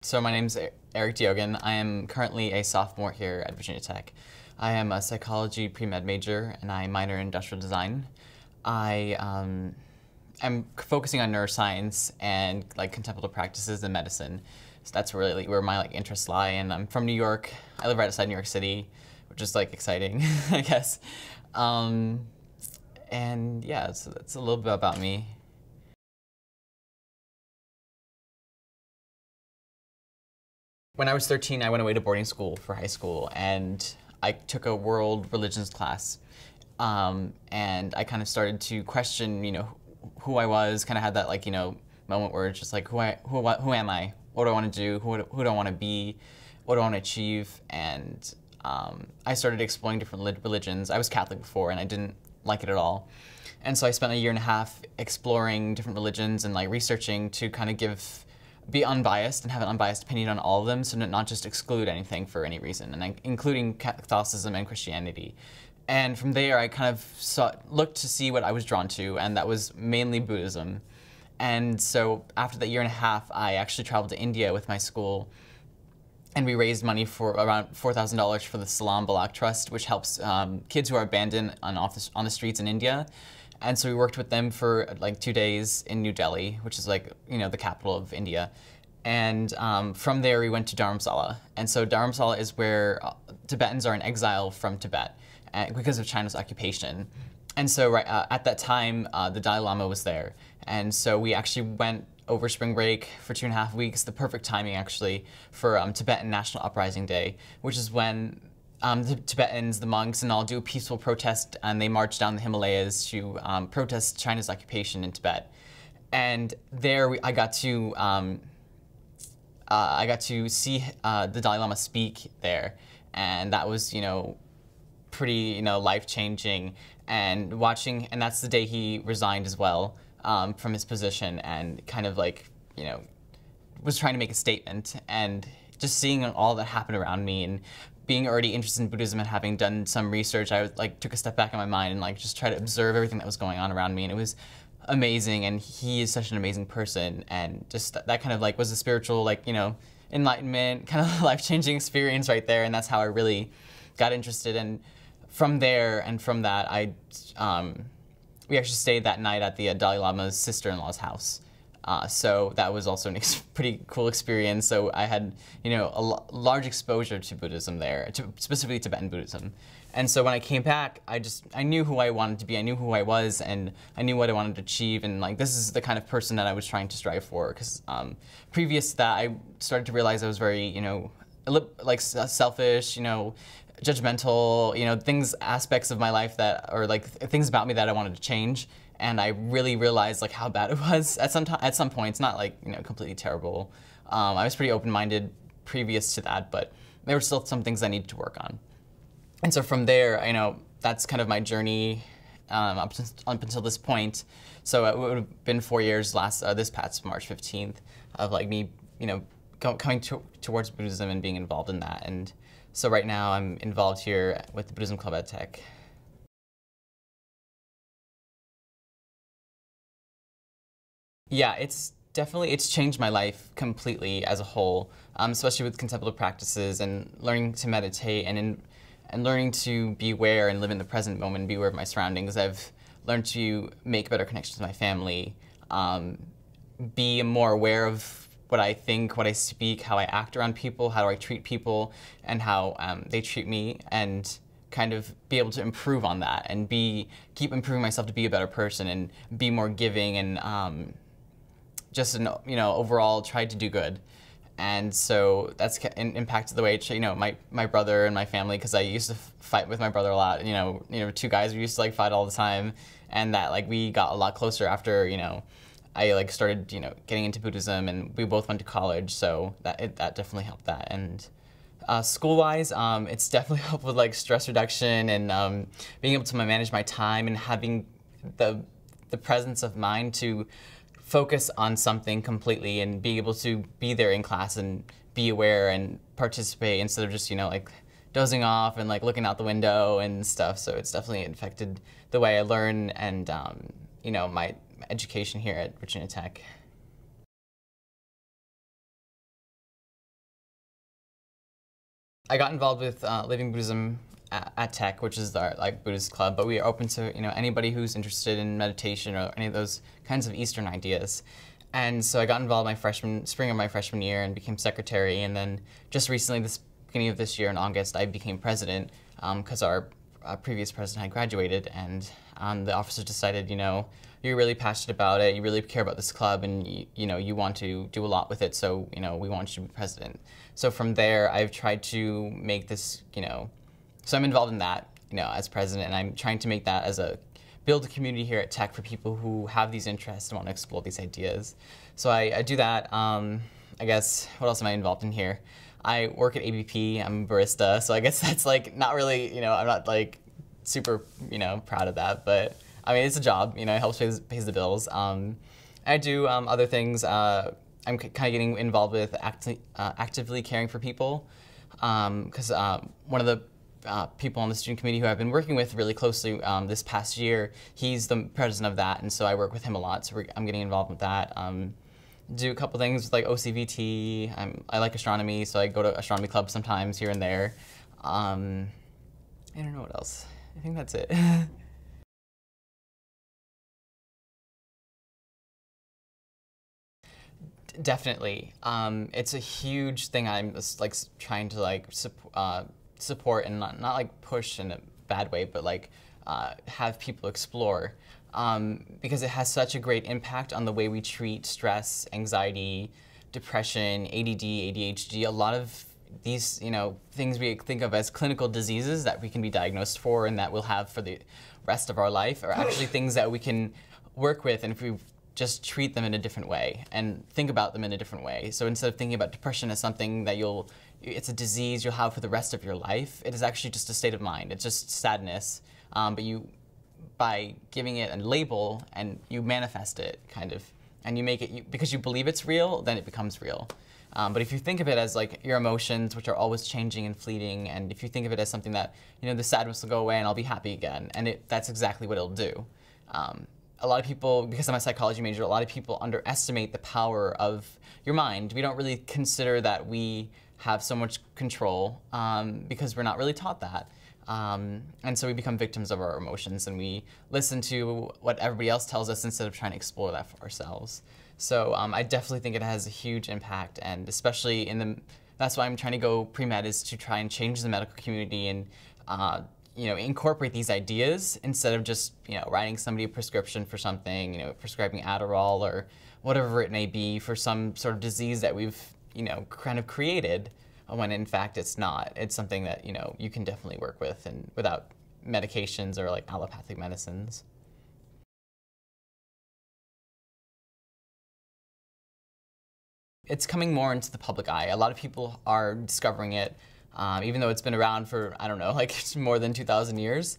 So my name's Eric Diogun. I am currently a sophomore here at Virginia Tech. I am a psychology pre-med major and I minor in industrial design. I am focusing on neuroscience and contemplative practices in medicine. So that's really where my interests lie. And I'm from New York. I live right outside New York City, which is exciting, I guess. And yeah, so that's a little bit about me. When I was 13, I went away to boarding school for high school, and I took a world religions class. And I kind of started to question, who I was. Kind of had that, moment where it's just who am I? What do I want to do? Who do I want to be? What do I want to achieve? And I started exploring different religions. I was Catholic before, and I didn't like it at all. And so I spent a year and a half exploring different religions and researching to kind of be unbiased and have an unbiased opinion on all of them, so not just exclude anything for any reason, and including Catholicism and Christianity. And from there, I kind of looked to see what I was drawn to, and that was mainly Buddhism. And so after that year and a half, I actually traveled to India with my school, and we raised money for around $4,000 for the Salam Balak Trust, which helps kids who are abandoned on the streets in India. And so we worked with them for 2 days in New Delhi, which is the capital of India. And from there we went to Dharamsala. And so Dharamsala is where Tibetans are in exile from Tibet because of China's occupation. And so at that time, the Dalai Lama was there. And so we actually went over spring break for 2.5 weeks, the perfect timing actually for Tibetan National Uprising Day, which is when the Tibetans, the monks, and all do a peaceful protest, and they march down the Himalayas to protest China's occupation in Tibet. And there I got to see the Dalai Lama speak there, and that was pretty life-changing. And that's the day he resigned as well from his position, and kind of was trying to make a statement. And just seeing all that happened around me, and being already interested in Buddhism and having done some research, I took a step back in my mind and just tried to observe everything that was going on around me, and it was amazing. And he is such an amazing person, and just that kind of was a spiritual enlightenment, kind of life-changing experience right there. And that's how I really got interested. And from there and from that, we actually stayed that night at the Dalai Lama's sister-in-law's house. So that was also a pretty cool experience. So I had, a large exposure to Buddhism there, specifically Tibetan Buddhism. And so when I came back, I knew who I wanted to be. I knew who I was, and I knew what I wanted to achieve. And this is the kind of person that I was trying to strive for. Because previous to that, I started to realize I was very, selfish, judgmental, aspects of my life that, or things about me that I wanted to change. And I really realized how bad it was at some points. Not completely terrible. I was pretty open-minded previous to that, but there were still some things I needed to work on. And so from there, that's kind of my journey up until this point. So it would have been 4 years this past March 15th of me, coming towards Buddhism and being involved in that. And so right now I'm involved here with the Buddhism Club at Tech. Yeah, it's changed my life completely as a whole, especially with contemplative practices and learning to meditate and learning to be aware and live in the present moment and be aware of my surroundings. I've learned to make better connections with my family, be more aware of what I think, what I speak, how I act around people, how do I treat people, and how they treat me, and kind of be able to improve on that and keep improving myself to be a better person and be more giving and just overall tried to do good. And so that's impacted the way my brother and my family, because I used to fight with my brother a lot. Two guys, we used to fight all the time, and that we got a lot closer after I started getting into Buddhism, and we both went to college, so that definitely helped that. And school-wise, it's definitely helped with stress reduction and being able to manage my time and having the presence of mind to focus on something completely and be able to be there in class and be aware and participate instead of just dozing off and looking out the window and stuff. So it's definitely affected the way I learn and my education here at Virginia Tech. I got involved with Living Buddhism at Tech, which is our Buddhist club, but we are open to anybody who's interested in meditation or any of those kinds of Eastern ideas. And so I got involved spring of my freshman year and became secretary. And then just recently, beginning of this year in August, I became president because our previous president had graduated, and the officers decided, you're really passionate about it, you really care about this club, and you want to do a lot with it, so we want you to be president. So from there, I've tried to make this, so I'm involved in that, as president, and I'm trying to make that build a community here at Tech for people who have these interests and want to explore these ideas. So I do that. I guess, what else am I involved in here? I work at ABP, I'm a barista, so I guess that's not really, I'm not super, proud of that, but I mean, it's a job, it helps pays the bills. I do other things. I'm kind of getting involved with actively caring for people, because one of the people on the student committee who I've been working with really closely this past year, he's the president of that, and so I work with him a lot, so I'm getting involved with that. Do a couple things with OCVT. I like astronomy, so I go to astronomy clubs sometimes here and there. I don't know what else. I think that's it. Definitely. It's a huge thing I'm just trying to support and not push in a bad way, but have people explore. Because it has such a great impact on the way we treat stress, anxiety, depression, ADD, ADHD, a lot of these, things we think of as clinical diseases that we can be diagnosed for and that we'll have for the rest of our life are actually things that we can work with, and if we just treat them in a different way and think about them in a different way. So instead of thinking about depression as something that it's a disease you'll have for the rest of your life, it is actually just a state of mind. It's just sadness, but by giving it a label and you manifest it and you make it, because you believe it's real, then it becomes real. But if you think of it as your emotions, which are always changing and fleeting, and if you think of it as something that, the sadness will go away and I'll be happy again, and that's exactly what it'll do. A lot of people, because I'm a psychology major, a lot of people underestimate the power of your mind. We don't really consider that we have so much control because we're not really taught that. And so we become victims of our emotions, and we listen to what everybody else tells us instead of trying to explore that for ourselves. So I definitely think it has a huge impact, and especially that's why I'm trying to go pre-med, is to try and change the medical community and incorporate these ideas instead of just writing somebody a prescription for something, prescribing Adderall or whatever it may be for some sort of disease that we've kind of created, when in fact it's not. It's something that you can definitely work with and without medications or allopathic medicines. It's coming more into the public eye. A lot of people are discovering it, even though it's been around for, I don't know, more than 2,000 years,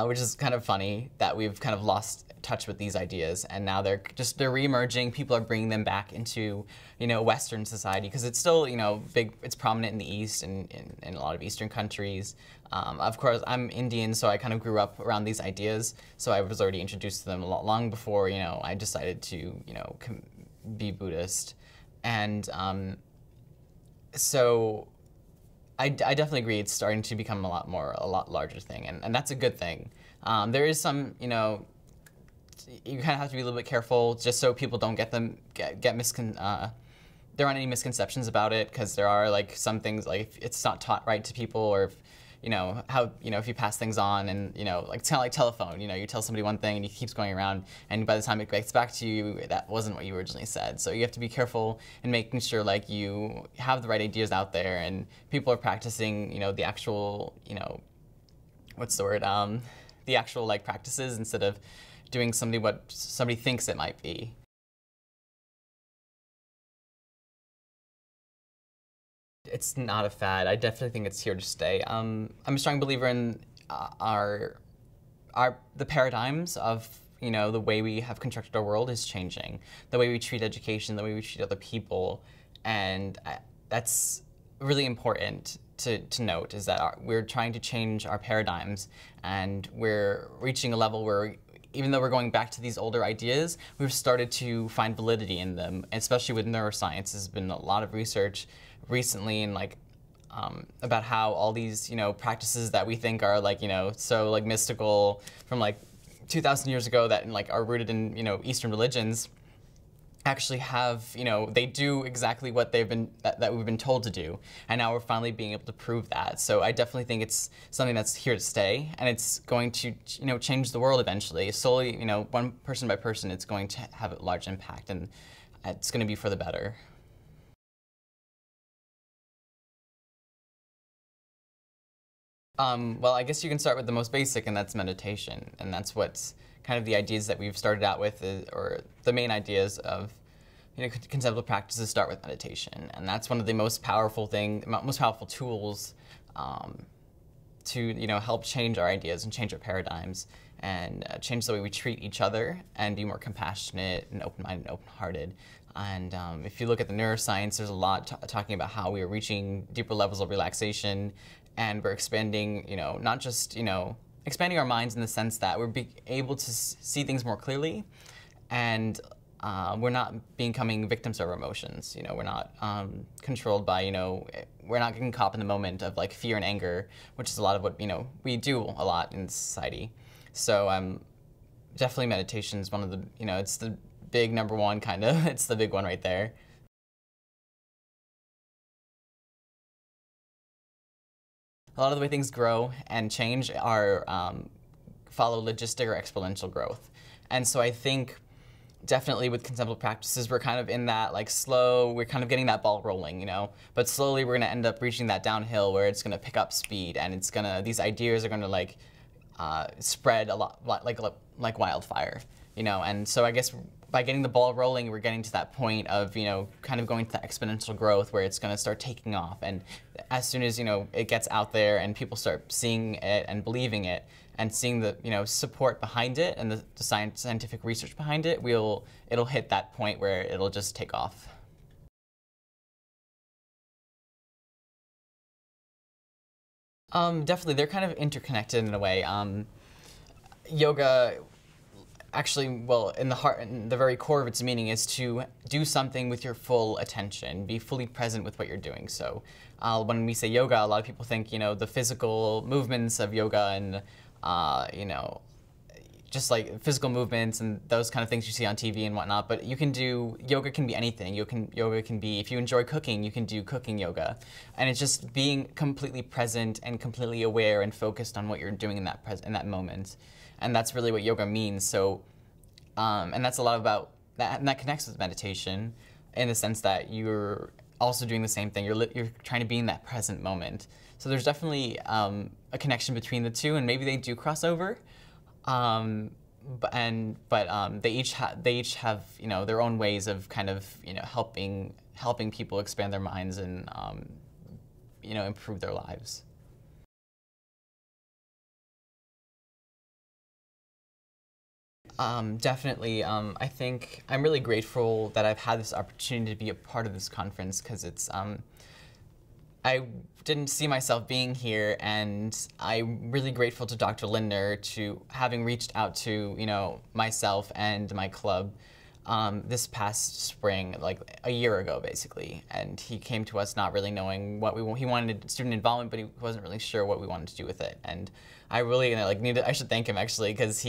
which is kind of funny that we've kind of lost touch with these ideas, and now they're re-emerging. People are bringing them back into, Western society, because it's still, it's prominent in the East and in a lot of Eastern countries. Of course, I'm Indian, so I kind of grew up around these ideas, so I was already introduced to them a lot long before, I decided to, be Buddhist. And so I definitely agree it's starting to become a lot larger thing, and that's a good thing. There is some, you kind of have to be a little bit careful just so people don't there aren't any misconceptions about it, because there are some things if it's not taught right to people, or if if you pass things on, and it's kind of like telephone, you tell somebody one thing and it keeps going around, and by the time it gets back to you, that wasn't what you originally said. So you have to be careful in making sure you have the right ideas out there, and people are practicing the actual what's the word, the actual practices, instead of doing what somebody thinks it might be. It's not a fad. I definitely think it's here to stay. I'm a strong believer in the paradigms of the way we have constructed our world is changing. The way we treat education, the way we treat other people, and that's really important to note, is that we're trying to change our paradigms, and we're reaching a level where, even though we're going back to these older ideas, we've started to find validity in them, especially with neuroscience. There's been a lot of research recently in about how all these, practices that we think are like, so like mystical from like 2,000 years ago that like are rooted in, Eastern religions actually have, they do exactly what they've been, that we've been told to do. And now we're finally being able to prove that. So I definitely think it's something that's here to stay, and it's going to, change the world eventually. Slowly, one person by person, it's going to have a large impact, and it's going to be for the better. Well, I guess you can start with the most basic, and that's meditation. And that's what's kind of the ideas that we've started out with, or the main ideas of contemplative practices start with meditation. And that's one of the most powerful tools to help change our ideas and change our paradigms and change the way we treat each other and be more compassionate and open-minded and open-hearted. And if you look at the neuroscience, there's a lot talking about how we are reaching deeper levels of relaxation, and we're expanding, not just, expanding our minds in the sense that we're able to see things more clearly, and we're not becoming victims of our emotions. We're not controlled by, we're not getting caught in the moment of like fear and anger, which is a lot of what, we do a lot in society. So definitely meditation is one of the, it's the big number one kind of, it's the big one right there. A lot of the way things grow and change are follow logistic or exponential growth. And so I think definitely with contemplative practices, we're kind of in that like slow, we're kind of getting that ball rolling, but slowly we're gonna end up reaching that downhill where it's gonna pick up speed, and it's gonna, these ideas are gonna like spread a lot like wildfire, and so I guess by getting the ball rolling, we're getting to that point of, kind of going to that exponential growth where it's going to start taking off. And as soon as, it gets out there and people start seeing it and believing it and seeing the, support behind it and the scientific research behind it, it'll hit that point where it'll just take off. Definitely, they're kind of interconnected in a way. Yoga, actually, well, in the very core of its meaning is to do something with your full attention, be fully present with what you're doing. So when we say yoga, a lot of people think, the physical movements of yoga and, just like physical movements and those kind of things you see on TV and whatnot. But yoga can be anything. Yoga can be, if you enjoy cooking, you can do cooking yoga. And it's just being completely present and completely aware and focused on what you're doing in that moment. And that's really what yoga means. So, and that's a lot about that, and that connects with meditation in the sense that you're also doing the same thing. You're trying to be in that present moment. So there's definitely a connection between the two, and maybe they do cross over. But they each have their own ways of kind of helping people expand their minds and improve their lives. Definitely. I think I'm really grateful that I've had this opportunity to be a part of this conference, because it's I didn't see myself being here, and I'm really grateful to Dr. Lindner to having reached out to myself and my club this past spring, like a year ago basically, and he came to us not really knowing what he wanted student involvement, but he wasn't really sure what we wanted to do with it. And I really I should thank him actually, because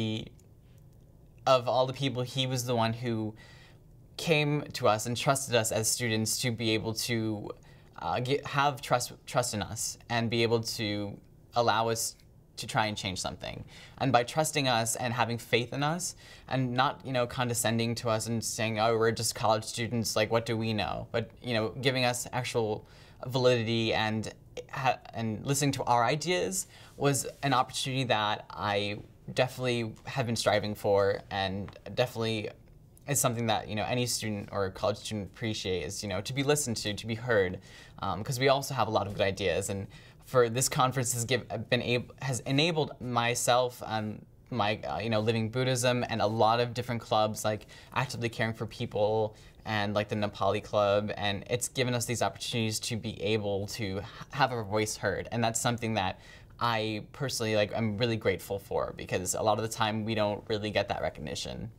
of all the people, he was the one who came to us and trusted us as students to be able to have trust in us and be able to allow us to try and change something. And by trusting us and having faith in us and not, condescending to us and saying, oh, we're just college students, like, what do we know? But, giving us actual validity and listening to our ideas was an opportunity that I definitely have been striving for, and definitely is something that any student or college student appreciates, to be listened to be heard, because we also have a lot of good ideas. And for this conference has enabled myself and my living Buddhism and a lot of different clubs like actively caring for people and like the Nepali club, and it's given us these opportunities to be able to have our voice heard, and that's something that I personally I'm really grateful for, because a lot of the time we don't really get that recognition.